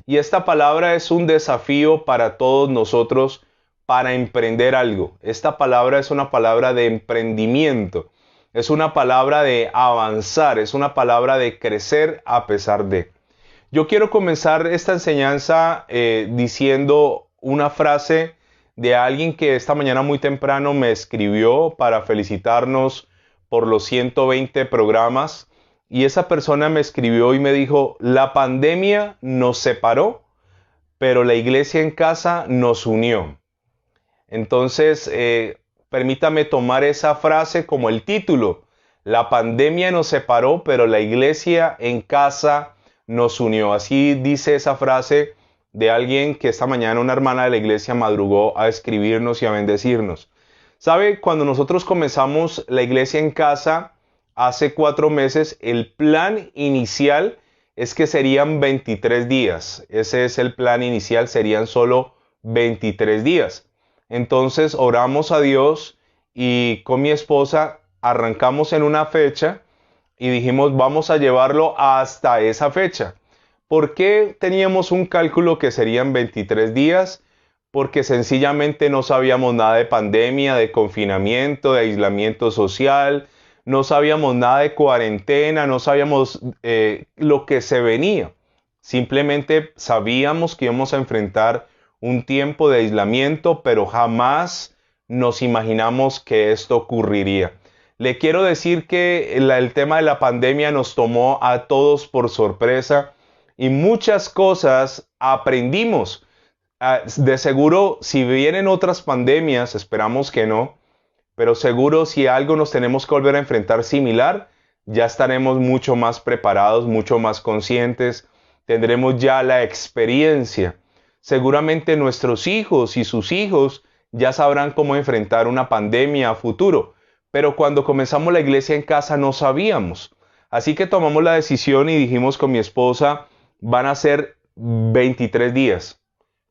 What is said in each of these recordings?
Y esta palabra es un desafío para todos nosotros para emprender algo. Esta palabra es una palabra de emprendimiento, es una palabra de avanzar, es una palabra de crecer a pesar de. Yo quiero comenzar esta enseñanza diciendo una frase de alguien que esta mañana muy temprano me escribió para felicitarnos por los 120 programas. Y esa persona me escribió y me dijo: la pandemia nos separó, pero la iglesia en casa nos unió. Entonces, permítame tomar esa frase como el título. La pandemia nos separó, pero la iglesia en casa nos unió. Así dice esa frase de alguien que esta mañana, una hermana de la iglesia, madrugó a escribirnos y a bendecirnos. ¿Sabe? Cuando nosotros comenzamos la iglesia en casa, hace 4 meses, el plan inicial es que serían 23 días. Ese es el plan inicial, serían solo 23 días. Entonces oramos a Dios y con mi esposa arrancamos en una fecha y dijimos: vamos a llevarlo hasta esa fecha. ¿Por qué teníamos un cálculo que serían 23 días? Porque sencillamente no sabíamos nada de pandemia, de confinamiento, de aislamiento social. No sabíamos nada de cuarentena, no sabíamos lo que se venía. Simplemente sabíamos que íbamos a enfrentar un tiempo de aislamiento, pero jamás nos imaginamos que esto ocurriría. Le quiero decir que el tema de la pandemia nos tomó a todos por sorpresa y muchas cosas aprendimos. De seguro, si vienen otras pandemias, esperamos que no, pero seguro si algo nos tenemos que volver a enfrentar similar, ya estaremos mucho más preparados, mucho más conscientes, tendremos ya la experiencia. Seguramente nuestros hijos y sus hijos ya sabrán cómo enfrentar una pandemia a futuro, pero cuando comenzamos la iglesia en casa no sabíamos. Así que tomamos la decisión y dijimos con mi esposa: van a ser 23 días.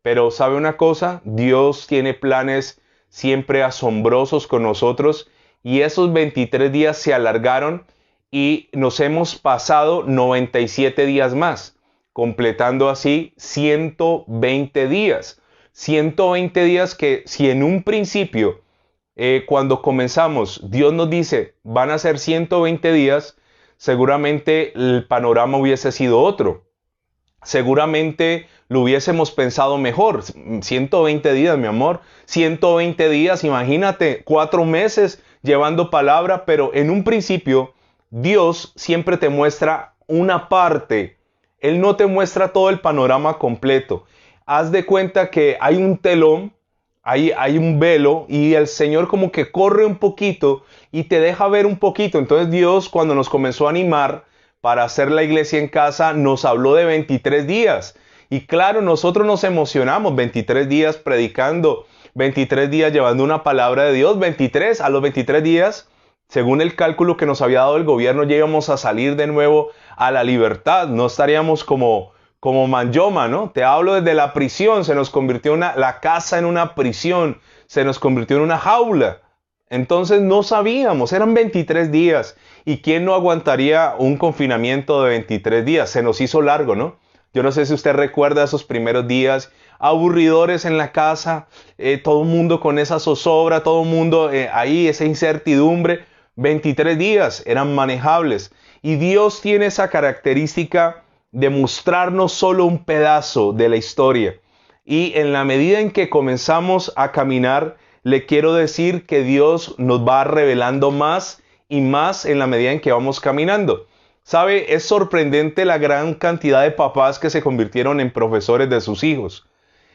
Pero ¿sabe una cosa? Dios tiene planes siempre asombrosos con nosotros, y esos 23 días se alargaron y nos hemos pasado 97 días más, completando así 120 días. 120 días que, si en un principio, cuando comenzamos, Dios nos dice: van a ser 120 días, seguramente el panorama hubiese sido otro. Seguramente lo hubiésemos pensado mejor. 120 días, mi amor. 120 días, imagínate, 4 meses llevando palabra, pero en un principio Dios siempre te muestra una parte. Él no te muestra todo el panorama completo. Haz de cuenta que hay un telón, hay un velo, y el Señor como que corre un poquito y te deja ver un poquito. Entonces Dios, cuando nos comenzó a animar para hacer la iglesia en casa, nos habló de 23 días. Y claro, nosotros nos emocionamos, 23 días predicando, 23 días llevando una palabra de Dios, 23, a los 23 días, según el cálculo que nos había dado el gobierno, ya íbamos a salir de nuevo a la libertad, no estaríamos como Manyoma, ¿no? Te hablo desde la prisión, se nos convirtió la casa en una prisión, se nos convirtió en una jaula. Entonces no sabíamos, eran 23 días. ¿Y quién no aguantaría un confinamiento de 23 días? Se nos hizo largo, ¿no? Yo no sé si usted recuerda esos primeros días aburridores en la casa, todo el mundo con esa zozobra, todo el mundo ahí, esa incertidumbre. 23 días eran manejables. Y Dios tiene esa característica de mostrarnos solo un pedazo de la historia. Y en la medida en que comenzamos a caminar, le quiero decir que Dios nos va revelando más y más en la medida en que vamos caminando. ¿Sabe? Es sorprendente la gran cantidad de papás que se convirtieron en profesores de sus hijos.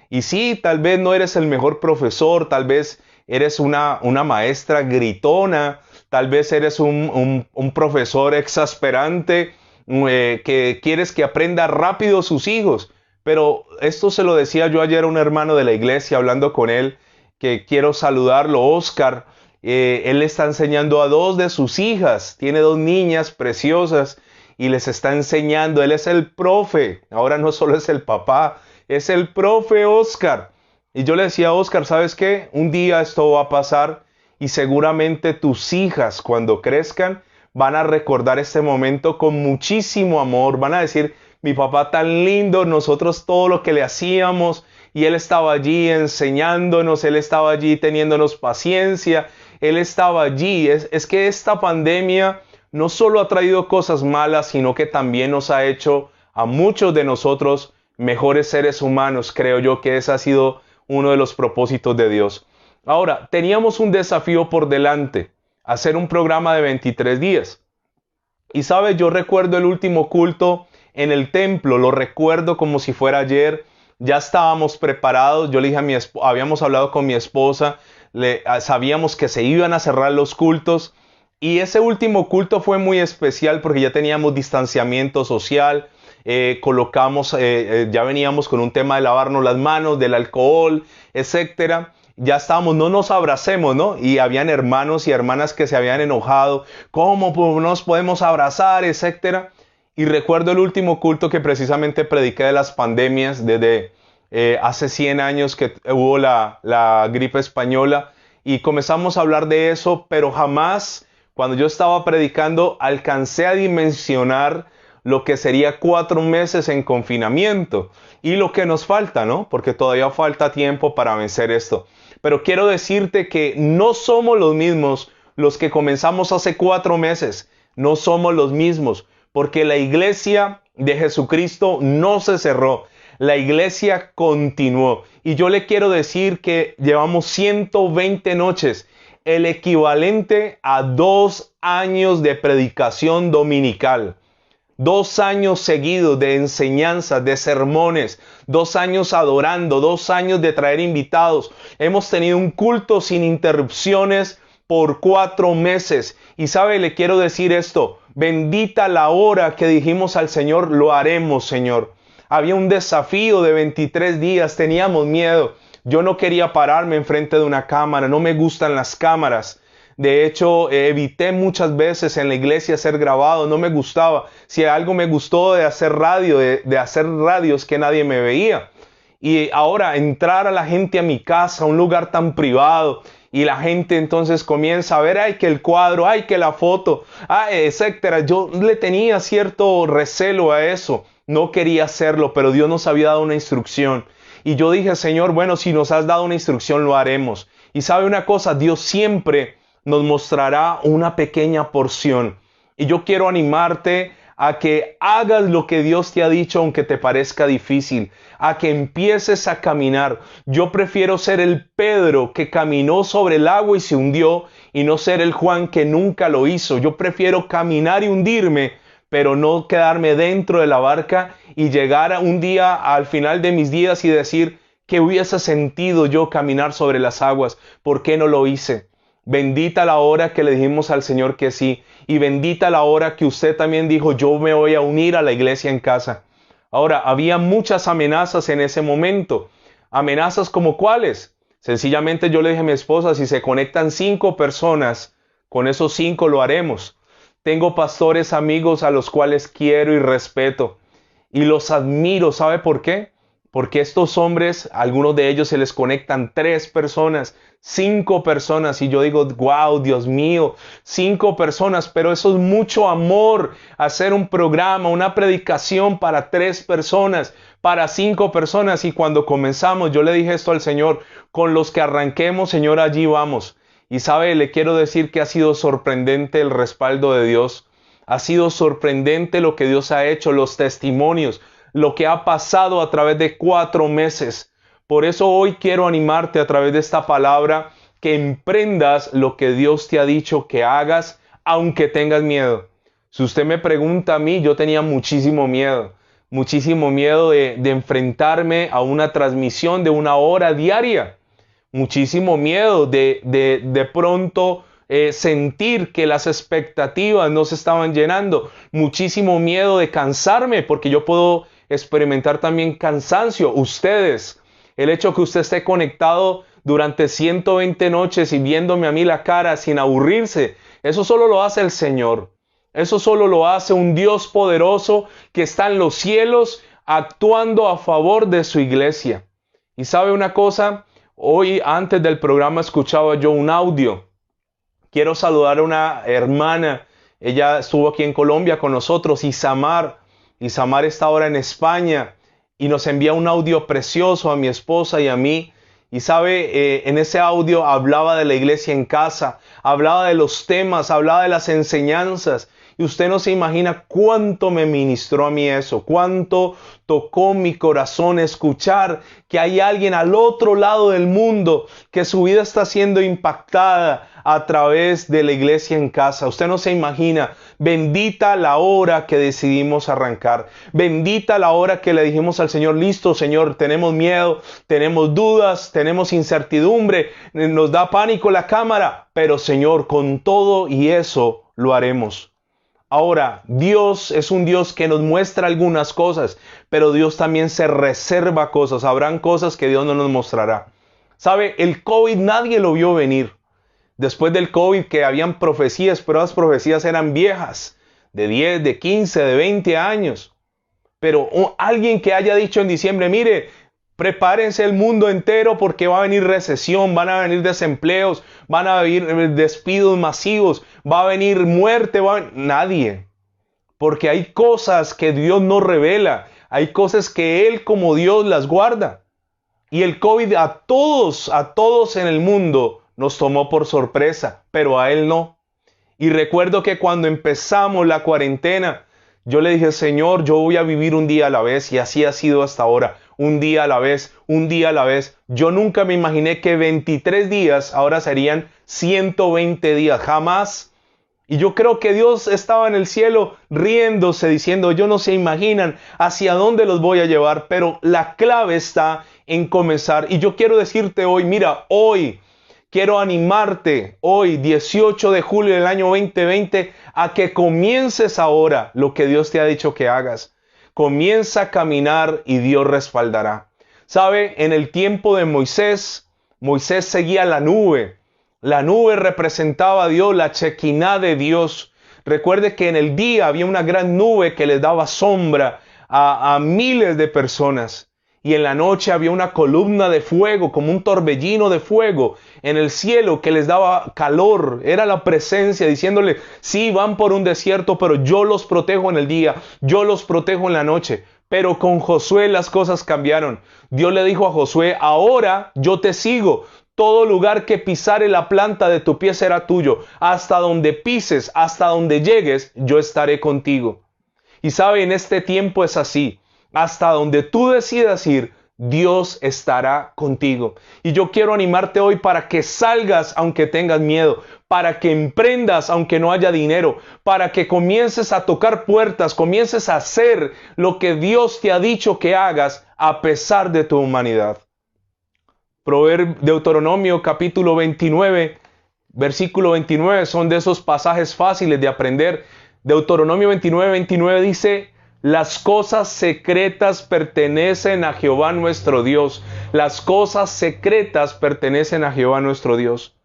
Y sí, tal vez no eres el mejor profesor, tal vez eres una maestra gritona, tal vez eres un profesor exasperante que quieres que aprenda rápido sus hijos. Pero esto se lo decía yo ayer a un hermano de la iglesia hablando con él, que quiero saludarlo, Oscar. Él le está enseñando a 2 de sus hijas, tiene 2 niñas preciosas y les está enseñando. Él es el profe, ahora no solo es el papá, es el profe Oscar. Y yo le decía a Oscar: ¿sabes qué? Un día esto va a pasar y seguramente tus hijas cuando crezcan van a recordar este momento con muchísimo amor. Van a decir, mi papá tan lindo, nosotros todo lo que le hacíamos y él estaba allí enseñándonos, él estaba allí teniéndonos paciencia, él estaba allí. Es que esta pandemia no solo ha traído cosas malas, sino que también nos ha hecho a muchos de nosotros mejores seres humanos. Creo yo que ese ha sido uno de los propósitos de Dios. Ahora, teníamos un desafío por delante, hacer un programa de 23 días. Y sabes, yo recuerdo el último culto en el templo, lo recuerdo como si fuera ayer. Ya estábamos preparados, yo le dije a mi esposa, habíamos hablado con mi esposa, sabíamos que se iban a cerrar los cultos. Y ese último culto fue muy especial porque ya teníamos distanciamiento social, ya veníamos con un tema de lavarnos las manos, del alcohol, etcétera. Ya estábamos, no nos abracemos, ¿no? Y habían hermanos y hermanas que se habían enojado, ¿cómo nos podemos abrazar, etcétera? Y recuerdo el último culto que precisamente prediqué de las pandemias desde hace 100 años que hubo la gripe española y comenzamos a hablar de eso, pero jamás cuando yo estaba predicando alcancé a dimensionar lo que sería 4 meses en confinamiento y lo que nos falta, ¿no? Porque todavía falta tiempo para vencer esto. Pero quiero decirte que no somos los mismos los que comenzamos hace 4 meses. No somos los mismos, porque la iglesia de Jesucristo no se cerró. La iglesia continuó. Y yo le quiero decir que llevamos 120 noches, el equivalente a 2 años de predicación dominical. 2 años seguidos de enseñanzas, de sermones, 2 años adorando, 2 años de traer invitados. Hemos tenido un culto sin interrupciones por 4 meses. Y sabe, le quiero decir esto, bendita la hora que dijimos al Señor, lo haremos, Señor. Había un desafío de 23 días, teníamos miedo. Yo no quería pararme enfrente de una cámara, no me gustan las cámaras. De hecho, evité muchas veces en la iglesia ser grabado, no me gustaba. Si algo me gustó de hacer radio, de hacer radios que nadie me veía. Y ahora entrar a la gente a mi casa, a un lugar tan privado, y la gente entonces comienza a ver, ay, que el cuadro, ay, que la foto, ay, etcétera. Yo le tenía cierto recelo a eso, no quería hacerlo, pero Dios nos había dado una instrucción. Y yo dije, Señor, bueno, si nos has dado una instrucción, lo haremos. Y sabe una cosa, Dios siempre nos mostrará una pequeña porción. Y yo quiero animarte a que hagas lo que Dios te ha dicho, aunque te parezca difícil, a que empieces a caminar. Yo prefiero ser el Pedro que caminó sobre el agua y se hundió, y no ser el Juan que nunca lo hizo. Yo prefiero caminar y hundirme, pero no quedarme dentro de la barca y llegar a un día al final de mis días y decir que hubiese sentido yo caminar sobre las aguas. ¿Por qué no lo hice? Bendita la hora que le dijimos al Señor que sí. Y bendita la hora que usted también dijo, yo me voy a unir a la iglesia en casa. Ahora, había muchas amenazas en ese momento. ¿Amenazas como cuáles? Sencillamente yo le dije a mi esposa, si se conectan 5 personas, con esos 5 lo haremos. Tengo pastores amigos a los cuales quiero y respeto. Y los admiro. ¿Sabe por qué? Porque estos hombres, algunos de ellos se les conectan 3 personas, 5 personas. Y yo digo, wow, Dios mío, 5 personas. Pero eso es mucho amor. Hacer un programa, una predicación para 3 personas, para 5 personas. Y cuando comenzamos, yo le dije esto al Señor, con los que arranquemos, Señor, allí vamos. Y sabe, le quiero decir que ha sido sorprendente el respaldo de Dios. Ha sido sorprendente lo que Dios ha hecho, los testimonios, lo que ha pasado a través de 4 meses. Por eso hoy quiero animarte a través de esta palabra que emprendas lo que Dios te ha dicho que hagas, aunque tengas miedo. Si usted me pregunta a mí, yo tenía muchísimo miedo de enfrentarme a una transmisión de 1 hora diaria. Muchísimo miedo de pronto sentir que las expectativas no se estaban llenando. Muchísimo miedo de cansarme, porque yo puedo experimentar también cansancio. Ustedes, el hecho que usted esté conectado durante 120 noches y viéndome a mí la cara sin aburrirse, eso solo lo hace el Señor. Eso solo lo hace un Dios poderoso que está en los cielos actuando a favor de su iglesia. Y sabe una cosa, hoy antes del programa escuchaba yo un audio Quiero saludar a una hermana. Ella estuvo aquí en Colombia con nosotros, Isamar. Isamar está ahora en España y nos envía un audio precioso a mi esposa y a mí. Y sabe, en ese audio hablaba de la iglesia en casa, hablaba de los temas, hablaba de las enseñanzas. Y usted no se imagina cuánto me ministró a mí eso, cuánto tocó mi corazón escuchar que hay alguien al otro lado del mundo, que su vida está siendo impactada a través de la iglesia en casa. Usted no se imagina, bendita la hora que decidimos arrancar, bendita la hora que le dijimos al Señor, listo Señor, tenemos miedo, tenemos dudas, tenemos incertidumbre, nos da pánico la cámara, pero Señor, con todo y eso lo haremos. Ahora, Dios es un Dios que nos muestra algunas cosas, pero Dios también se reserva cosas. Habrán cosas que Dios no nos mostrará. ¿Sabe? El COVID nadie lo vio venir. Después del COVID que habían profecías, pero las profecías eran viejas, de 10, de 15, de 20 años. Pero alguien que haya dicho en diciembre, mire, prepárense el mundo entero porque va a venir recesión, van a venir desempleos, van a venir despidos masivos, va a venir muerte, nadie. Porque hay cosas que Dios no revela, hay cosas que Él como Dios las guarda. Y el COVID a todos en el mundo nos tomó por sorpresa, pero a Él no. Y recuerdo que cuando empezamos la cuarentena, yo le dije, Señor, yo voy a vivir un día a la vez, y así ha sido hasta ahora. Un día a la vez, un día a la vez. Yo nunca me imaginé que 23 días ahora serían 120 días, jamás. Y yo creo que Dios estaba en el cielo riéndose, diciendo, yo no se imaginan hacia dónde los voy a llevar, pero la clave está en comenzar. Y yo quiero decirte hoy, mira, hoy quiero animarte, hoy 18 de julio del año 2020, a que comiences ahora lo que Dios te ha dicho que hagas. Comienza a caminar y Dios respaldará. ¿Sabe? En el tiempo de Moisés, Moisés seguía la nube. La nube representaba a Dios, la Shekinah de Dios. Recuerde que en el día había una gran nube que les daba sombra a miles de personas. Y en la noche había una columna de fuego, como un torbellino de fuego en el cielo que les daba calor. Era la presencia diciéndole, sí, van por un desierto, pero yo los protejo en el día, yo los protejo en la noche. Pero con Josué las cosas cambiaron. Dios le dijo a Josué, ahora yo te sigo. Todo lugar que pisare la planta de tu pie será tuyo. Hasta donde pises, hasta donde llegues, yo estaré contigo. Y sabe, en este tiempo es así. Hasta donde tú decidas ir, Dios estará contigo. Y yo quiero animarte hoy para que salgas aunque tengas miedo, para que emprendas aunque no haya dinero, para que comiences a tocar puertas, comiences a hacer lo que Dios te ha dicho que hagas a pesar de tu humanidad. Deuteronomio capítulo 29, versículo 29 son de esos pasajes fáciles de aprender. Deuteronomio 29, 29 dice, las cosas secretas pertenecen a Jehová nuestro Dios. Las cosas secretas pertenecen a Jehová nuestro Dios.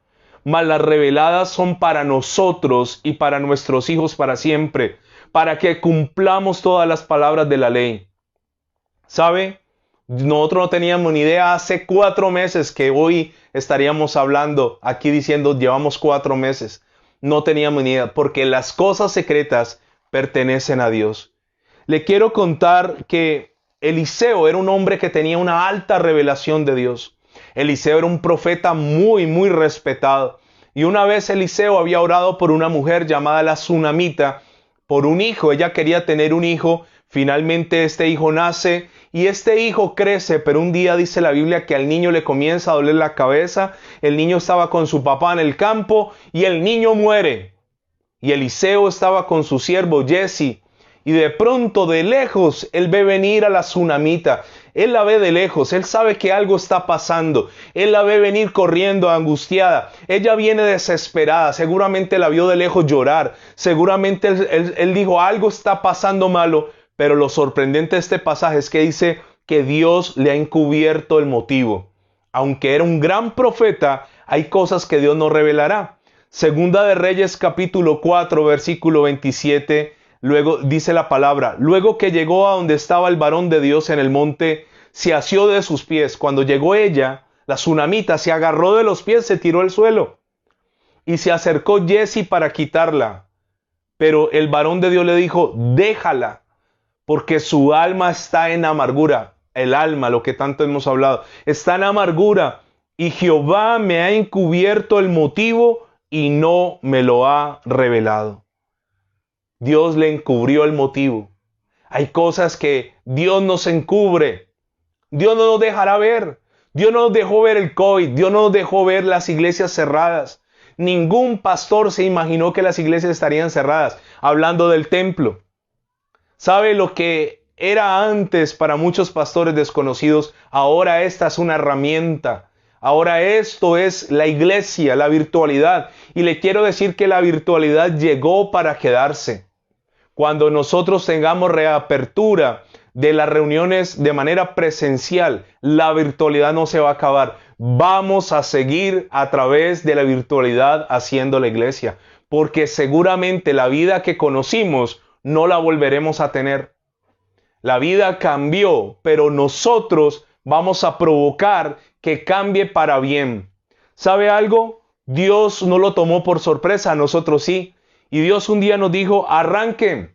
Mas las reveladas son para nosotros y para nuestros hijos para siempre, para que cumplamos todas las palabras de la ley. ¿Sabe? Nosotros no teníamos ni idea hace 4 meses que hoy estaríamos hablando aquí diciendo llevamos 4 meses. No teníamos ni idea porque las cosas secretas pertenecen a Dios. Le quiero contar que Eliseo era un hombre que tenía una alta revelación de Dios. Eliseo era un profeta muy, muy respetado. Y una vez Eliseo había orado por una mujer llamada la Sunamita, por un hijo. Ella quería tener un hijo. Finalmente este hijo nace y este hijo crece, pero un día dice la Biblia que al niño le comienza a doler la cabeza. El niño estaba con su papá en el campo y el niño muere. Y Eliseo estaba con su siervo Jesse. Y de pronto de lejos él ve venir a la Sunamita. Él la ve de lejos, él sabe que algo está pasando. Él la ve venir corriendo angustiada. Ella viene desesperada, seguramente la vio de lejos llorar. Seguramente él dijo algo está pasando malo. Pero lo sorprendente de este pasaje es que dice que Dios le ha encubierto el motivo. Aunque era un gran profeta, hay cosas que Dios no revelará. Segunda de Reyes capítulo 4 versículo 27. Luego dice la palabra, luego que llegó a donde estaba el varón de Dios en el monte, se asió de sus pies. Cuando llegó ella, la Sunamita se agarró de los pies, se tiró al suelo. y se acercó Jesse para quitarla. Pero el varón de Dios le dijo, déjala, porque su alma está en amargura. El alma, lo que tanto hemos hablado, está en amargura. Y Jehová me ha encubierto el motivo y no me lo ha revelado. Dios le encubrió el motivo. Hay cosas que Dios nos encubre. Dios no nos dejará ver. Dios no nos dejó ver el COVID. Dios no nos dejó ver las iglesias cerradas. Ningún pastor se imaginó que las iglesias estarían cerradas. Hablando del templo. ¿Sabe lo que era antes para muchos pastores desconocidos? Ahora esta es una herramienta. Ahora esto es la iglesia, la virtualidad. Y le quiero decir que la virtualidad llegó para quedarse. Cuando nosotros tengamos reapertura de las reuniones de manera presencial, la virtualidad no se va a acabar. Vamos a seguir a través de la virtualidad haciendo la iglesia, porque seguramente la vida que conocimos no la volveremos a tener. La vida cambió, pero nosotros vamos a provocar que cambie para bien. ¿Sabe algo? Dios no lo tomó por sorpresa, a nosotros sí. Y Dios un día nos dijo, arranquen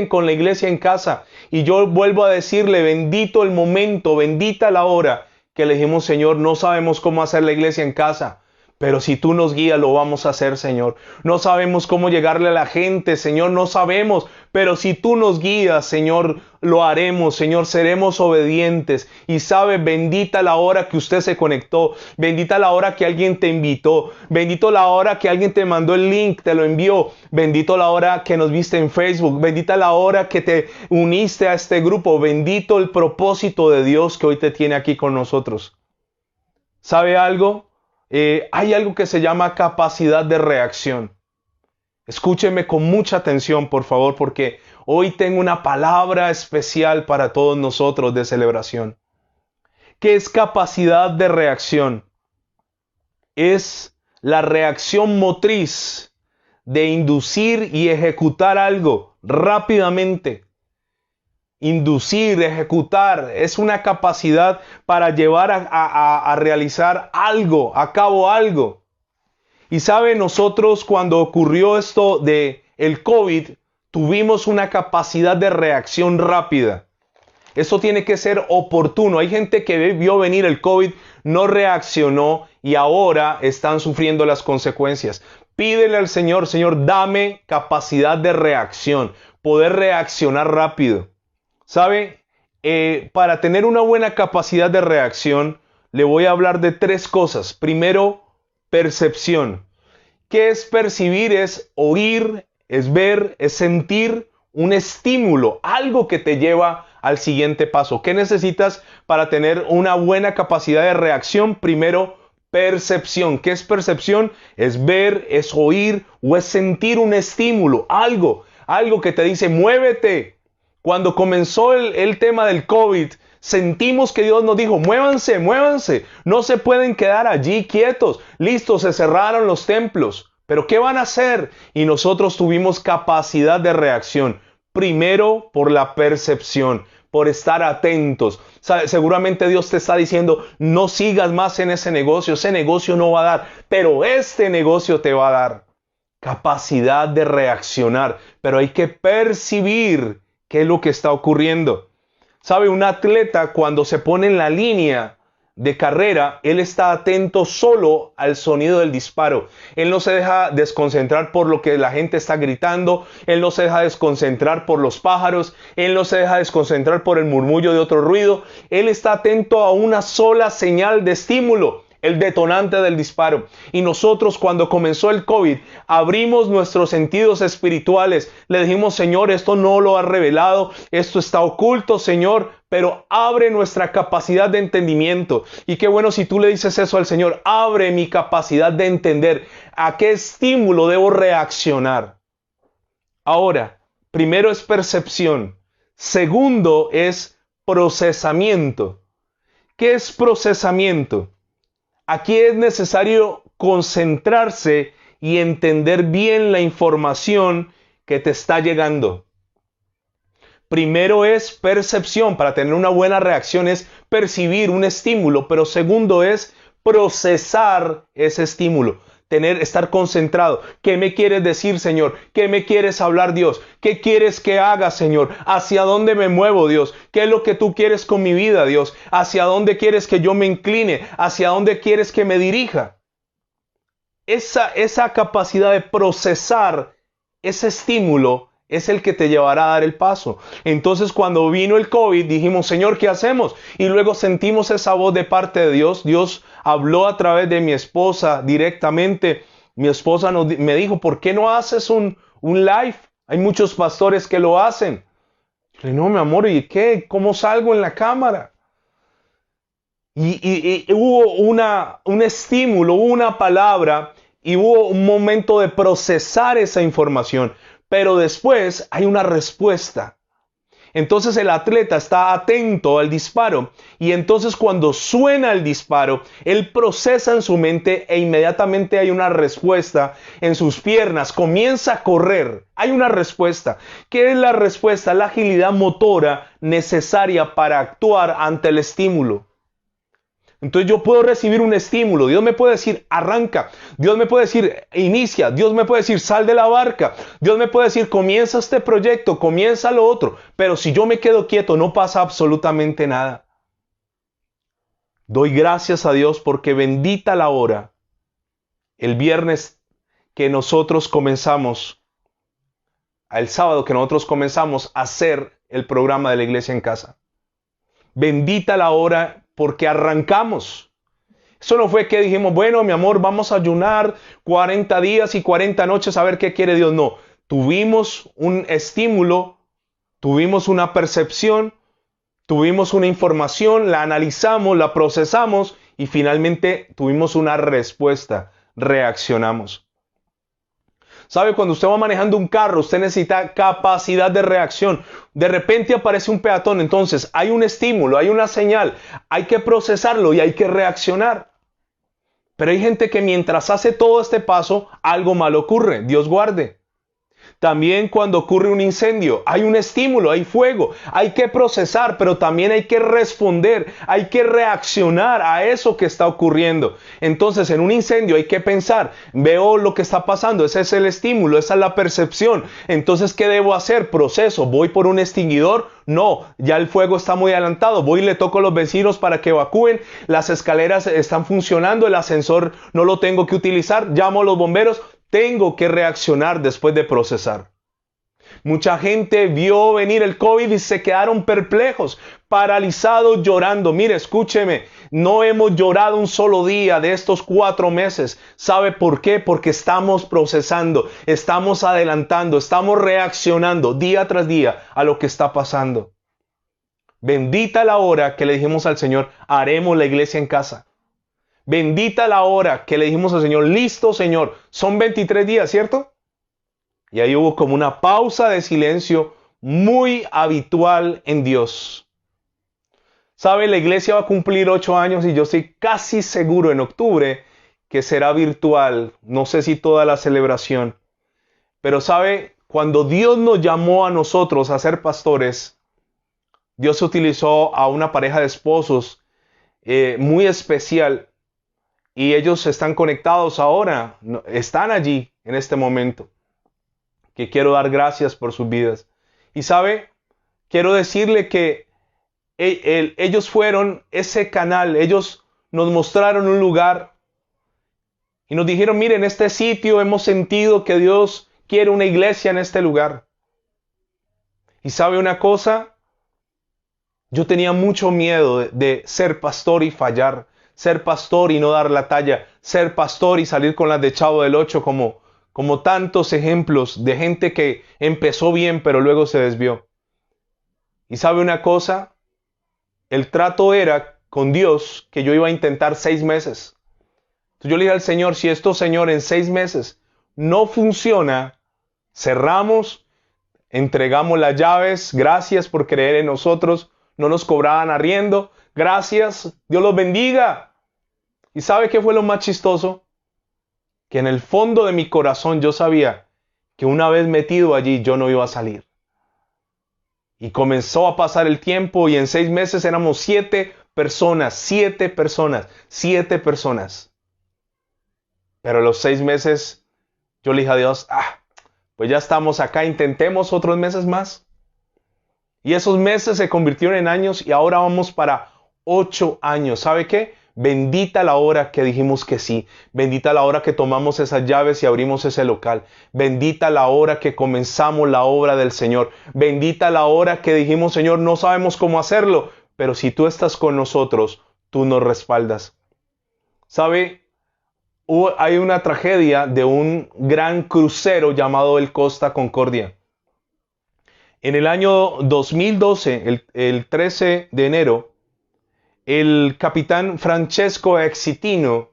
con la iglesia en casa. Y yo vuelvo a decirle, bendito el momento, bendita la hora que le dijimos, Señor, no sabemos cómo hacer la iglesia en casa. Pero si tú nos guías, lo vamos a hacer, Señor. No sabemos cómo llegarle a la gente, Señor, no sabemos. Pero si tú nos guías, Señor, lo haremos, Señor, seremos obedientes. Y sabe, bendita la hora que usted se conectó. Bendita la hora que alguien te invitó. Bendito la hora que alguien te mandó el link, te lo envió. Bendito la hora que nos viste en Facebook. Bendita la hora que te uniste a este grupo. Bendito el propósito de Dios que hoy te tiene aquí con nosotros. ¿Sabe algo? Hay algo que se llama capacidad de reacción. Escúcheme con mucha atención, por favor, porque hoy tengo una palabra especial para todos nosotros de celebración. ¿Qué es capacidad de reacción? Es la reacción motriz de inducir y ejecutar algo rápidamente. Inducir, ejecutar, es una capacidad para llevar a realizar algo, a cabo algo. Y sabe, nosotros cuando ocurrió esto de el COVID, tuvimos una capacidad de reacción rápida. Eso tiene que ser oportuno. Hay gente que vio venir el COVID, no reaccionó y ahora están sufriendo las consecuencias. Pídele al Señor, Señor, dame capacidad de reacción, poder reaccionar rápido. ¿Sabe? Para tener una buena capacidad de reacción, le voy a hablar de tres cosas. Primero, percepción. ¿Qué es percibir? Es oír, es ver, es sentir un estímulo, algo que te lleva al siguiente paso. ¿Qué necesitas para tener una buena capacidad de reacción? Primero, percepción. ¿Qué es percepción? Es ver, es oír o es sentir un estímulo, algo que te dice, muévete. Cuando comenzó el tema del COVID, sentimos que Dios nos dijo, muévanse, muévanse, no se pueden quedar allí quietos. Listo, se cerraron los templos, pero ¿qué van a hacer? Y nosotros tuvimos capacidad de reacción. Primero, por la percepción, por estar atentos. Seguramente Dios te está diciendo, no sigas más en ese negocio no va a dar, pero este negocio te va a dar. Capacidad de reaccionar, pero hay que percibir qué es lo que está ocurriendo. ¿Sabe? Un atleta cuando se pone en la línea de carrera, él está atento solo al sonido del disparo. Él no se deja desconcentrar por lo que la gente está gritando. Él no se deja desconcentrar por los pájaros. Él no se deja desconcentrar por el murmullo de otro ruido. Él está atento a una sola señal de estímulo, el detonante del disparo. Y nosotros cuando comenzó el COVID, abrimos nuestros sentidos espirituales. Le dijimos, Señor, esto no lo has revelado, esto está oculto, Señor, pero abre nuestra capacidad de entendimiento. Y qué bueno si tú le dices eso al Señor, abre mi capacidad de entender a qué estímulo debo reaccionar. Ahora, primero es percepción. Segundo es procesamiento. ¿Qué es procesamiento? Aquí es necesario concentrarse y entender bien la información que te está llegando. Primero es percepción. Para tener una buena reacción es percibir un estímulo, pero segundo es procesar ese estímulo. estar concentrado. ¿Qué me quieres decir, Señor? ¿Qué me quieres hablar, Dios? ¿Qué quieres que haga, Señor? ¿Hacia dónde me muevo, Dios? ¿Qué es lo que tú quieres con mi vida, Dios? ¿Hacia dónde quieres que yo me incline? ¿Hacia dónde quieres que me dirija? Esa capacidad de procesar ese estímulo es el que te llevará a dar el paso. Entonces, cuando vino el COVID, dijimos, Señor, ¿qué hacemos? Y luego sentimos esa voz de parte de Dios. Dios habló a través de mi esposa directamente. Mi esposa me dijo, ¿por qué no haces un live? Hay muchos pastores que lo hacen. Yo le dije, no, mi amor, ¿y qué? ¿Cómo salgo en la cámara? Y hubo un estímulo, hubo una palabra y hubo un momento de procesar esa información. Pero después hay una respuesta. Entonces el atleta está atento al disparo y entonces cuando suena el disparo, él procesa en su mente e inmediatamente hay una respuesta en sus piernas, comienza a correr, hay una respuesta. ¿Qué es la respuesta? La agilidad motora necesaria para actuar ante el estímulo. Entonces yo puedo recibir un estímulo. Dios me puede decir, arranca. Dios me puede decir, inicia. Dios me puede decir, sal de la barca. Dios me puede decir, comienza este proyecto, comienza lo otro. Pero si yo me quedo quieto, no pasa absolutamente nada. Doy gracias a Dios porque bendita la hora. El viernes que nosotros comenzamos, el sábado que nosotros comenzamos a hacer el programa de la iglesia en casa. Bendita la hora porque arrancamos. Eso no fue que dijimos, bueno, mi amor, vamos a ayunar 40 días y 40 noches a ver qué quiere Dios. No, tuvimos un estímulo, tuvimos una percepción, tuvimos una información, la analizamos, la procesamos y finalmente tuvimos una respuesta, reaccionamos. ¿Sabe? Cuando usted va manejando un carro, usted necesita capacidad de reacción. De repente aparece un peatón, entonces hay un estímulo, hay una señal, hay que procesarlo y hay que reaccionar. Pero hay gente que mientras hace todo este paso, algo malo ocurre. Dios guarde. También cuando ocurre un incendio, hay un estímulo, hay fuego, hay que procesar, pero también hay que responder, hay que reaccionar a eso que está ocurriendo. Entonces, en un incendio hay que pensar, veo lo que está pasando, ese es el estímulo, esa es la percepción. Entonces, ¿qué debo hacer? Proceso, ¿voy por un extinguidor? No, ya el fuego está muy adelantado, voy y le toco a los vecinos para que evacúen, las escaleras están funcionando, el ascensor no lo tengo que utilizar, llamo a los bomberos. Tengo que reaccionar después de procesar. Mucha gente vio venir el COVID y se quedaron perplejos, paralizados, llorando. Mire, escúcheme, no hemos llorado un solo día de estos 4 meses. ¿Sabe por qué? Porque estamos procesando, estamos adelantando, estamos reaccionando día tras día a lo que está pasando. Bendita la hora que le dijimos al Señor, haremos la iglesia en casa. Bendita la hora que le dijimos al Señor, listo Señor, son 23 días, ¿cierto? Y ahí hubo como una pausa de silencio muy habitual en Dios. ¿Sabe? La iglesia va a cumplir 8 años y yo estoy casi seguro en octubre que será virtual. No sé si toda la celebración. Pero ¿sabe? Cuando Dios nos llamó a nosotros a ser pastores, Dios utilizó a una pareja de esposos muy especial. Y ellos están conectados ahora, están allí en este momento. Que quiero dar gracias por sus vidas. Y sabe, quiero decirle que ellos fueron ese canal, ellos nos mostraron un lugar y nos dijeron, miren, en este sitio hemos sentido que Dios quiere una iglesia en este lugar. Y sabe una cosa, yo tenía mucho miedo de ser pastor y fallar. Ser pastor y no dar la talla, ser pastor y salir con las de Chavo del Ocho como tantos ejemplos de gente que empezó bien pero luego se desvió. Y sabe una cosa, el trato era con Dios que yo iba a intentar 6 meses. Entonces yo le dije al Señor, si esto Señor en 6 meses no funciona, cerramos, entregamos las llaves, gracias por creer en nosotros, no nos cobraban arriendo. Gracias, Dios los bendiga. ¿Y sabe qué fue lo más chistoso? Que en el fondo de mi corazón yo sabía que una vez metido allí yo no iba a salir. Y comenzó a pasar el tiempo y en 6 meses éramos 7 personas, 7 personas, 7 personas. Pero a los 6 meses yo le dije a Dios, pues ya estamos acá, intentemos otros meses más. Y esos meses se convirtieron en años y ahora vamos para 8 años. ¿Sabe qué? Bendita la hora que dijimos que sí. Bendita la hora que tomamos esas llaves y abrimos ese local. Bendita la hora que comenzamos la obra del Señor. Bendita la hora que dijimos, Señor, no sabemos cómo hacerlo, pero si tú estás con nosotros, tú nos respaldas. ¿Sabe? Hay una tragedia de un gran crucero llamado el Costa Concordia. En el año 2012, el 13 de enero, el capitán Francesco Exitino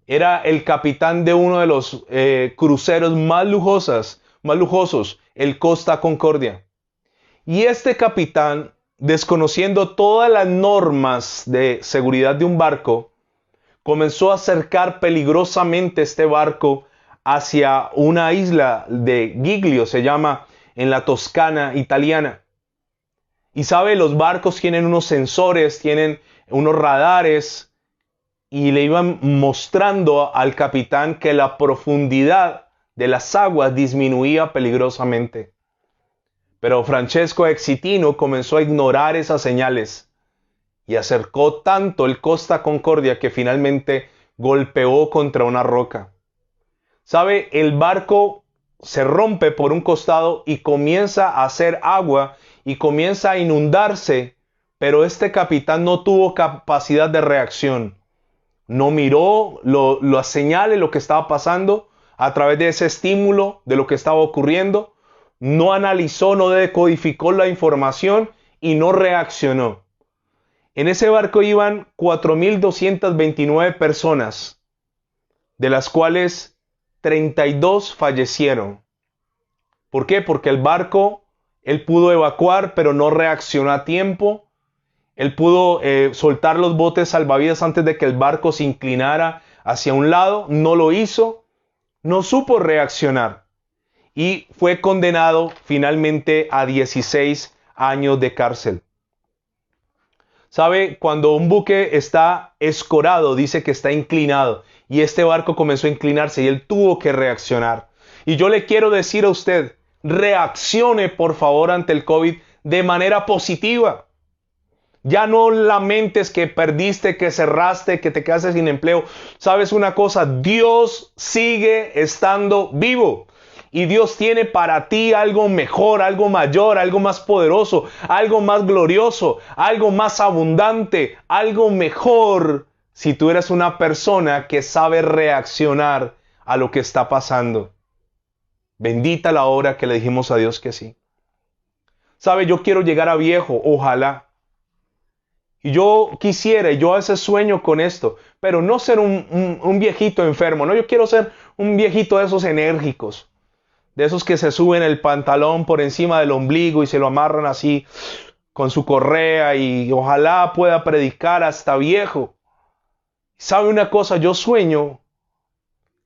era el capitán de uno de los cruceros más lujosos, el Costa Concordia. Y este capitán, desconociendo todas las normas de seguridad de un barco, comenzó a acercar peligrosamente este barco hacia una isla de Giglio, se llama, en la Toscana italiana. Y sabe, los barcos tienen unos sensores, tienen unos radares, y le iban mostrando al capitán que la profundidad de las aguas disminuía peligrosamente. Pero Francesco Exitino comenzó a ignorar esas señales y acercó tanto el Costa Concordia que finalmente golpeó contra una roca. ¿Sabe? El barco se rompe por un costado y comienza a hacer agua y comienza a inundarse, pero este capitán no tuvo capacidad de reacción. No miró las señales, lo que estaba pasando a través de ese estímulo de lo que estaba ocurriendo. No analizó, no decodificó la información y no reaccionó. En ese barco iban 4.229 personas, de las cuales 32 fallecieron. ¿Por qué? Porque el barco, él pudo evacuar, pero no reaccionó a tiempo. Él pudo soltar los botes salvavidas antes de que el barco se inclinara hacia un lado. No lo hizo. No supo reaccionar. Y fue condenado finalmente a 16 años de cárcel. ¿Sabe? Cuando un buque está escorado, dice que está inclinado. Y este barco comenzó a inclinarse y él tuvo que reaccionar. Y yo le quiero decir a usted, reaccione por favor ante el COVID de manera positiva. Ya no lamentes que perdiste, que cerraste, que te quedaste sin empleo. ¿Sabes una cosa? Dios sigue estando vivo. Y Dios tiene para ti algo mejor, algo mayor, algo más poderoso, algo más glorioso, algo más abundante, algo mejor si tú eres una persona que sabe reaccionar a lo que está pasando. Bendita la hora que le dijimos a Dios que sí. ¿Sabe? Yo quiero llegar a viejo, ojalá. Y yo quisiera, yo a veces sueño con esto, pero no ser un viejito enfermo, no, yo quiero ser un viejito de esos enérgicos. De esos que se suben el pantalón por encima del ombligo y se lo amarran así con su correa y ojalá pueda predicar hasta viejo. ¿Sabe una cosa? Yo sueño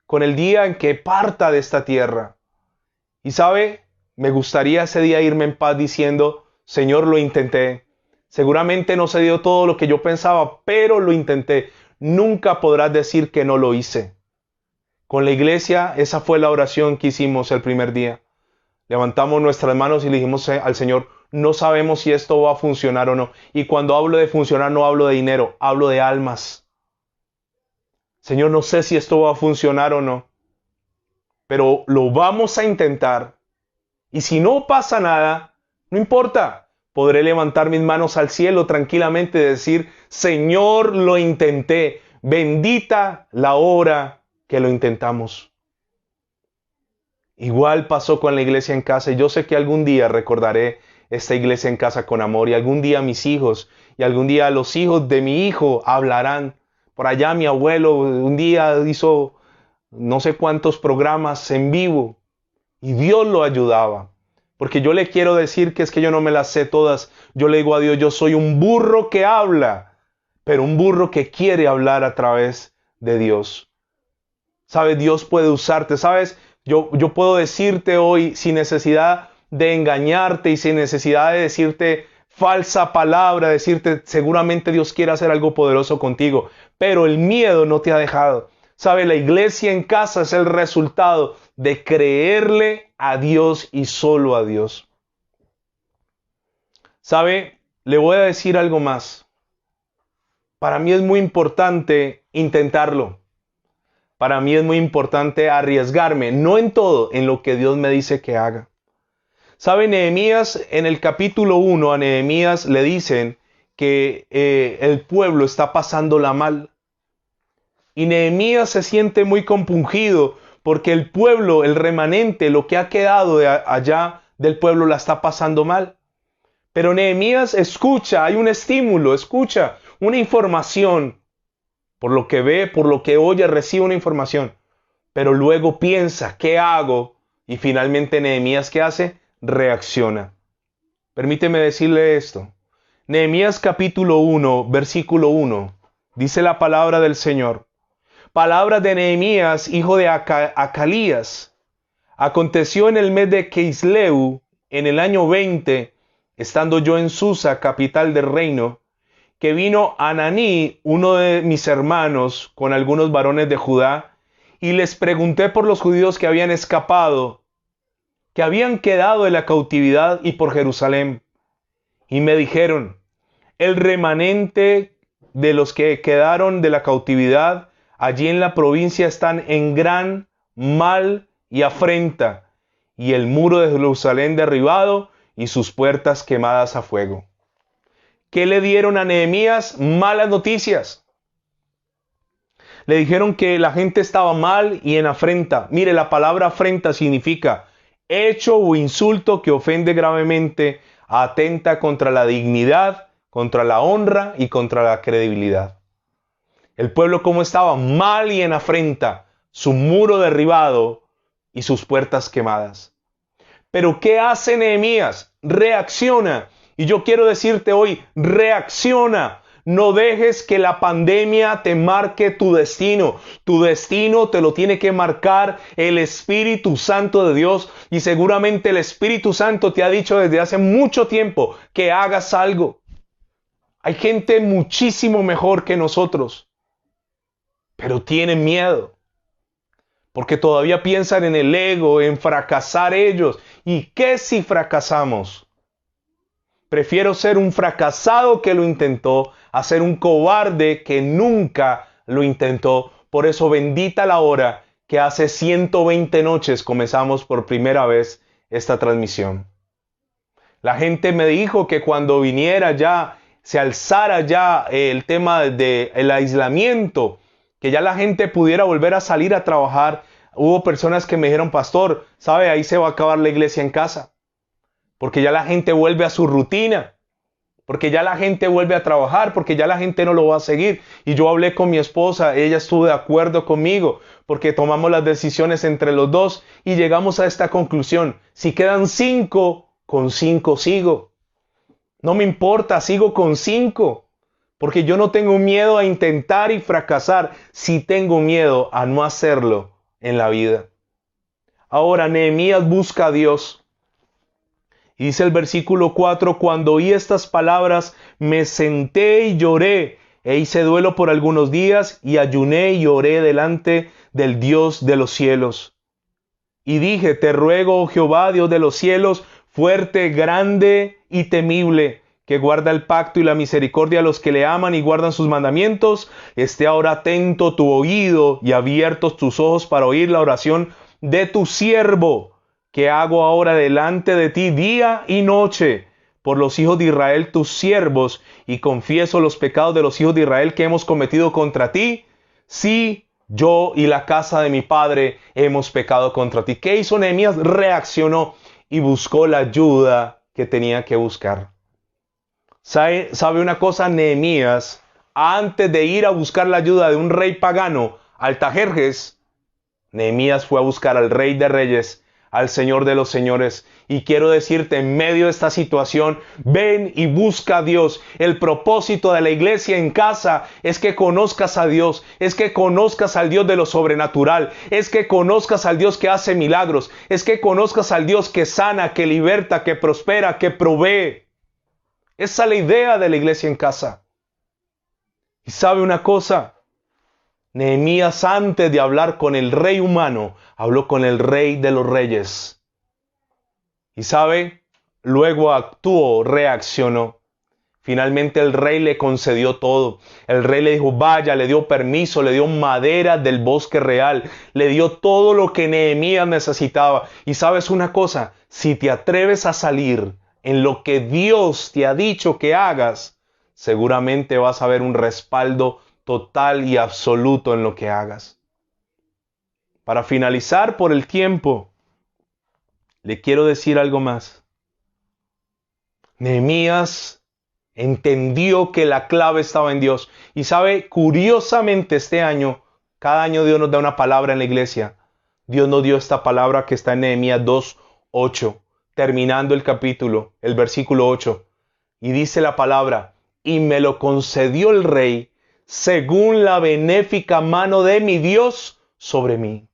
con el día en que parta de esta tierra. Y sabe, me gustaría ese día irme en paz diciendo, Señor, lo intenté. Seguramente no se dio todo lo que yo pensaba, pero lo intenté. Nunca podrás decir que no lo hice. Con la iglesia, esa fue la oración que hicimos el primer día. Levantamos nuestras manos y le dijimos al Señor, no sabemos si esto va a funcionar o no. Y cuando hablo de funcionar, no hablo de dinero, hablo de almas. Señor, no sé si esto va a funcionar o no, pero lo vamos a intentar. Y si no pasa nada, no importa. Podré levantar mis manos al cielo tranquilamente y decir, Señor, lo intenté. Bendita la hora que lo intentamos. Igual pasó con la iglesia en casa. Y yo sé que algún día recordaré esta iglesia en casa con amor. Y algún día mis hijos y algún día los hijos de mi hijo hablarán. Por allá mi abuelo un día hizo no sé cuántos programas en vivo. Y Dios lo ayudaba. Porque yo le quiero decir que es que yo no me las sé todas. Yo le digo a Dios, yo soy un burro que habla, pero un burro que quiere hablar a través de Dios. ¿Sabes? Dios puede usarte. ¿Sabes? Yo puedo decirte hoy sin necesidad de engañarte y sin necesidad de decirte falsa palabra, decirte seguramente Dios quiere hacer algo poderoso contigo. Pero el miedo no te ha dejado. Sabe, la iglesia en casa es el resultado de creerle a Dios y solo a Dios. Sabe, le voy a decir algo más. Para mí es muy importante intentarlo. Para mí es muy importante arriesgarme, no en todo, en lo que Dios me dice que haga. ¿Sabe? Nehemías, en el capítulo 1, a Nehemías le dicen que el pueblo está pasándola mal. Y Nehemías se siente muy compungido porque el pueblo, el remanente, lo que ha quedado de allá del pueblo la está pasando mal. Pero Nehemías escucha, hay un estímulo, escucha una información. Por lo que ve, por lo que oye, recibe una información. Pero luego piensa, ¿qué hago? Y finalmente Nehemías, ¿qué hace? Reacciona. Permíteme decirle esto. Nehemías capítulo 1, versículo 1. Dice la palabra del Señor. Palabras de Nehemías, hijo de Acalías. Aconteció en el mes de Kisleu, en el año 20, estando yo en Susa, capital del reino, que vino Ananí, uno de mis hermanos, con algunos varones de Judá, y les pregunté por los judíos que habían escapado, que habían quedado de la cautividad y por Jerusalén. Y me dijeron, el remanente de los que quedaron de la cautividad allí en la provincia están en gran mal y afrenta, y el muro de Jerusalén derribado y sus puertas quemadas a fuego. ¿Qué le dieron a Nehemías? Malas noticias. Le dijeron que la gente estaba mal y en afrenta. Mire, la palabra afrenta significa hecho o insulto que ofende gravemente, atenta contra la dignidad, contra la honra y contra la credibilidad. El pueblo como estaba mal y en afrenta, su muro derribado y sus puertas quemadas. Pero ¿qué hace Nehemías? Reacciona. Y yo quiero decirte hoy, reacciona. No dejes que la pandemia te marque tu destino. Tu destino te lo tiene que marcar el Espíritu Santo de Dios. Y seguramente el Espíritu Santo te ha dicho desde hace mucho tiempo que hagas algo. Hay gente muchísimo mejor que nosotros, pero tienen miedo. Porque todavía piensan en el ego, en fracasar ellos. ¿Y qué si fracasamos? Prefiero ser un fracasado que lo intentó a ser un cobarde que nunca lo intentó. Por eso bendita la hora que hace 120 noches comenzamos por primera vez esta transmisión. La gente me dijo que cuando viniera ya, se alzara ya el tema del aislamiento, que ya la gente pudiera volver a salir a trabajar. Hubo personas que me dijeron, pastor, ¿sabe? Ahí se va a acabar la iglesia en casa. Porque ya la gente vuelve a su rutina, porque ya la gente vuelve a trabajar, porque ya la gente no lo va a seguir. Y yo hablé con mi esposa, ella estuvo de acuerdo conmigo, porque tomamos las decisiones entre los dos y llegamos a esta conclusión. Si quedan 5, con 5 sigo. No me importa, sigo con 5, porque yo no tengo miedo a intentar y fracasar, sí tengo miedo a no hacerlo en la vida. Ahora Nehemías busca a Dios. Y dice el versículo 4, cuando oí estas palabras, me senté y lloré, e hice duelo por algunos días, y ayuné y oré delante del Dios de los cielos. Y dije, te ruego, oh Jehová, Dios de los cielos, fuerte, grande y temible, que guarda el pacto y la misericordia a los que le aman y guardan sus mandamientos, esté ahora atento tu oído y abiertos tus ojos para oír la oración de tu siervo, que hago ahora delante de ti día y noche por los hijos de Israel tus siervos, y confieso los pecados de los hijos de Israel que hemos cometido contra ti. Sí, yo y la casa de mi padre hemos pecado contra ti. ¿Qué hizo Nehemías? Reaccionó y buscó la ayuda que tenía que buscar. ¿Sabe una cosa? Nehemías, antes de ir a buscar la ayuda de un rey pagano, Artajerjes, Nehemías fue a buscar al Rey de Reyes, al Señor de los Señores. Y quiero decirte, en medio de esta situación, ven y busca a Dios. El propósito de la iglesia en casa es que conozcas a Dios, es que conozcas al Dios de lo sobrenatural, es que conozcas al Dios que hace milagros, es que conozcas al Dios que sana, que liberta, que prospera, que provee. Esa es la idea de la iglesia en casa. Y sabe una cosa, Nehemías, antes de hablar con el rey humano, habló con el rey de los reyes. Y sabe, luego actuó, reaccionó. Finalmente el rey le concedió todo. El rey le dijo, vaya, le dio permiso, le dio madera del bosque real, le dio todo lo que Nehemías necesitaba. Y sabes una cosa, si te atreves a salir en lo que Dios te ha dicho que hagas, seguramente vas a ver un respaldo total y absoluto en lo que hagas. Para finalizar por el tiempo, le quiero decir algo más. Nehemías entendió que la clave estaba en Dios. Y sabe, curiosamente este año, cada año Dios nos da una palabra en la iglesia. Dios nos dio esta palabra que está en Nehemías 2:8, terminando el capítulo, el versículo 8. Y dice la palabra, y me lo concedió el rey según la benéfica mano de mi Dios sobre mí.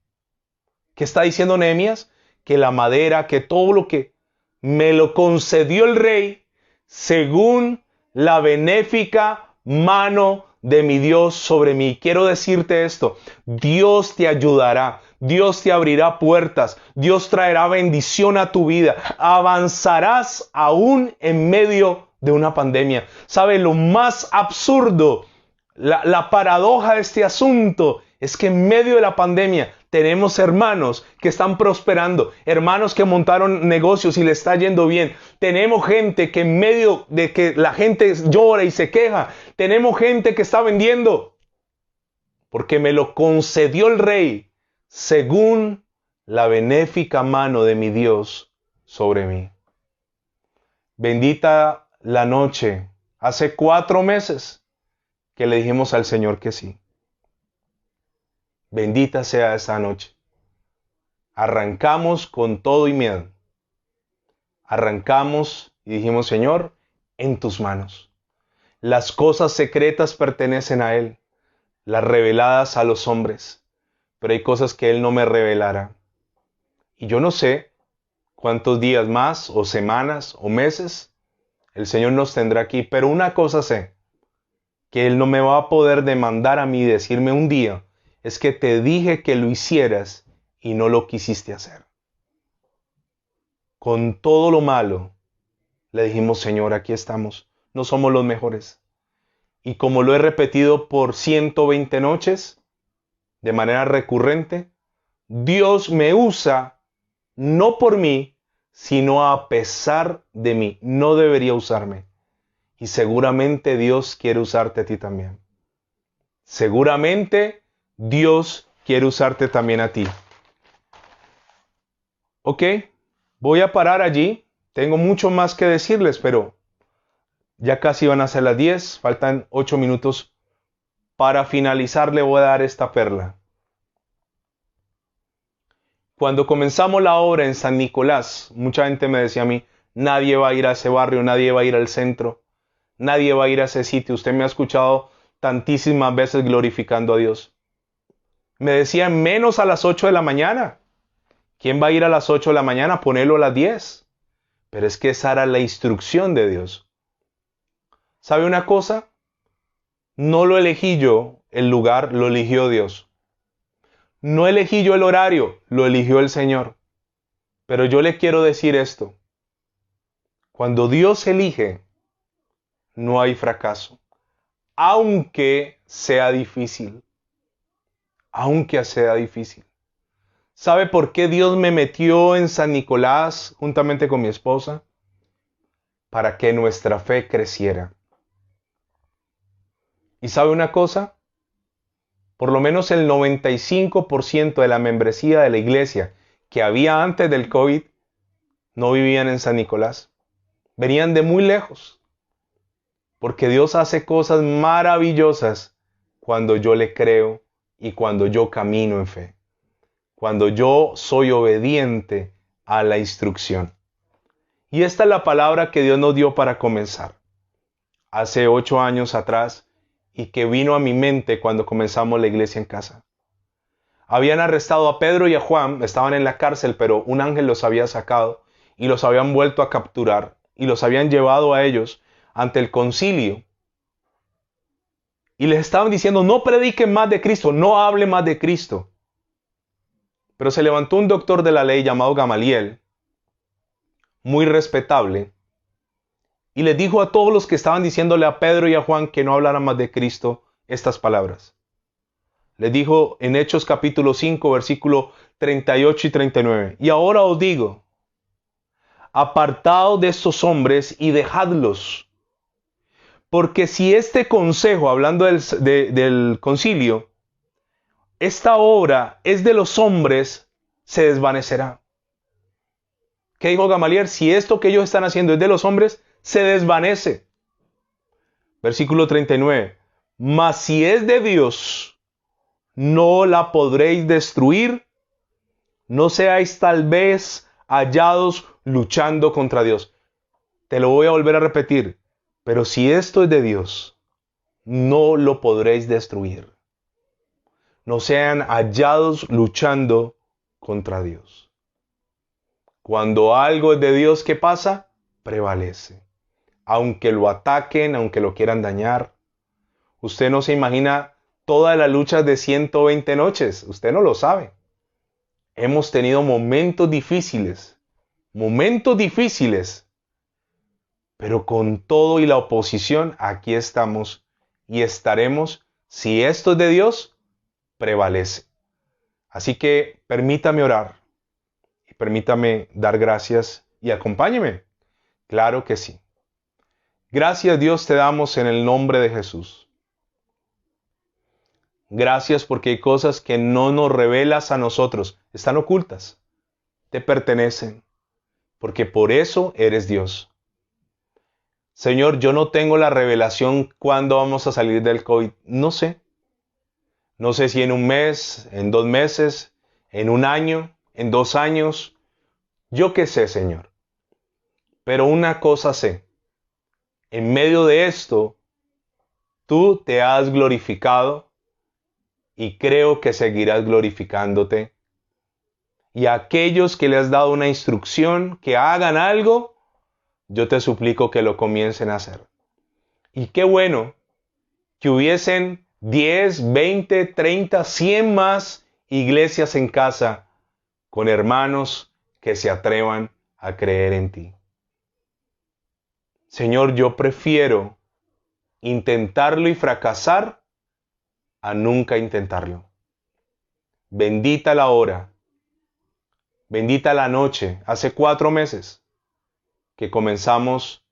¿Qué está diciendo Nehemías? Que la madera, que todo lo que me lo concedió el rey según la benéfica mano de mi Dios sobre mí. Quiero decirte esto, Dios te ayudará, Dios te abrirá puertas, Dios traerá bendición a tu vida, avanzarás aún en medio de una pandemia. ¿Sabe lo más absurdo? La paradoja de este asunto es que en medio de la pandemia tenemos hermanos que están prosperando, hermanos que montaron negocios y le está yendo bien. Tenemos gente que en medio de que la gente llora y se queja, tenemos gente que está vendiendo. Porque me lo concedió el rey según la benéfica mano de mi Dios sobre mí. Bendita la noche. Hace 4 meses que le dijimos al Señor que sí. Bendita sea esa noche. Arrancamos con todo y miedo. Arrancamos y dijimos, Señor, en tus manos. Las cosas secretas pertenecen a Él, las reveladas a los hombres, pero hay cosas que Él no me revelará. Y yo no sé cuántos días más, o semanas, o meses, el Señor nos tendrá aquí, pero una cosa sé, que Él no me va a poder demandar a mí y decirme un día, es que te dije que lo hicieras y no lo quisiste hacer. Con todo lo malo, le dijimos, Señor, aquí estamos, no somos los mejores. Y como lo he repetido por 120 noches, de manera recurrente, Dios me usa no por mí, sino a pesar de mí. No debería usarme. Y seguramente Dios quiere usarte a ti también. Seguramente Dios quiere usarte también a ti. Ok, voy a parar allí. Tengo mucho más que decirles, pero ya casi van a ser las 10. Faltan 8 minutos. Para finalizar le voy a dar esta perla. Cuando comenzamos la obra en San Nicolás, mucha gente me decía a mí, nadie va a ir a ese barrio, nadie va a ir al centro, nadie va a ir a ese sitio. Usted me ha escuchado tantísimas veces glorificando a Dios. Me decían, menos a las 8 de la mañana. ¿Quién va a ir a las 8 de la mañana? Ponelo a las 10. Pero es que esa era la instrucción de Dios. ¿Sabe una cosa? No lo elegí yo, el lugar lo eligió Dios. No elegí yo el horario, lo eligió el Señor. Pero yo le quiero decir esto. Cuando Dios elige, no hay fracaso. Aunque sea difícil. Aunque sea difícil. ¿Sabe por qué Dios me metió en San Nicolás juntamente con mi esposa? Para que nuestra fe creciera. ¿Y sabe una cosa? Por lo menos el 95% de la membresía de la iglesia que había antes del COVID no vivían en San Nicolás. Venían de muy lejos. Porque Dios hace cosas maravillosas cuando yo le creo y cuando yo camino en fe. Cuando yo soy obediente a la instrucción. Y esta es la palabra que Dios nos dio para comenzar. Hace 8 años atrás y que vino a mi mente cuando comenzamos la iglesia en casa. Habían arrestado a Pedro y a Juan, estaban en la cárcel, pero un ángel los había sacado y los habían vuelto a capturar y los habían llevado a ellos ante el concilio. Y les estaban diciendo, no prediquen más de Cristo, no hable más de Cristo. Pero se levantó un doctor de la ley llamado Gamaliel, muy respetable, y les dijo a todos los que estaban diciéndole a Pedro y a Juan que no hablaran más de Cristo estas palabras. Les dijo en Hechos capítulo 5, versículo 38 y 39. Y ahora os digo, apartaos de estos hombres y dejadlos. Porque si este consejo, hablando del concilio, esta obra es de los hombres, se desvanecerá. ¿Qué dijo Gamaliel? Si esto que ellos están haciendo es de los hombres, se desvanece. Versículo 39. Mas si es de Dios, no la podréis destruir. No seáis tal vez hallados luchando contra Dios. Te lo voy a volver a repetir. Pero si esto es de Dios, no lo podréis destruir. No sean hallados luchando contra Dios. Cuando algo es de Dios, ¿qué pasa? Prevalece. Aunque lo ataquen, aunque lo quieran dañar. Usted no se imagina todas las luchas de 120 noches. Usted no lo sabe. Hemos tenido momentos difíciles. Pero con todo y la oposición, aquí estamos y estaremos. Si esto es de Dios, prevalece. Así que permítame orar y permítame dar gracias y acompáñeme. Claro que sí. Gracias, Dios, te damos en el nombre de Jesús. Gracias porque hay cosas que no nos revelas a nosotros, están ocultas, te pertenecen, porque por eso eres Dios. Señor, yo no tengo la revelación cuándo vamos a salir del COVID. No sé. No sé si en un mes, en 2 meses, en 1 año, en 2 años. Yo qué sé, Señor. Pero una cosa sé. En medio de esto, tú te has glorificado y creo que seguirás glorificándote. Y a aquellos que le has dado una instrucción, que hagan algo, yo te suplico que lo comiencen a hacer. Y qué bueno que hubiesen 10, 20, 30, 100 más iglesias en casa con hermanos que se atrevan a creer en ti. Señor, yo prefiero intentarlo y fracasar a nunca intentarlo. Bendita la hora, bendita la noche. Hace 4 meses que comenzamos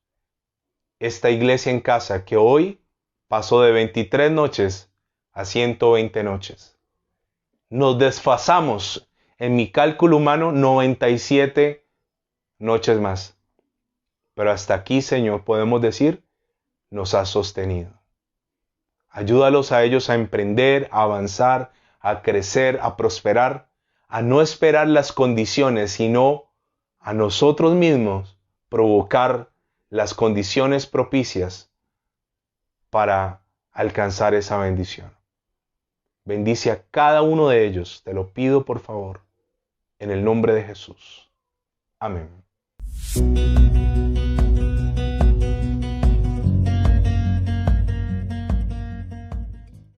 esta iglesia en casa, que hoy pasó de 23 noches a 120 noches. Nos desfasamos, en mi cálculo humano, 97 noches más. Pero hasta aquí, Señor, podemos decir, nos has sostenido. Ayúdalos a ellos a emprender, a avanzar, a crecer, a prosperar, a no esperar las condiciones, sino a nosotros mismos provocar las condiciones propicias para alcanzar esa bendición. Bendice a cada uno de ellos, te lo pido por favor, en el nombre de Jesús. Amén.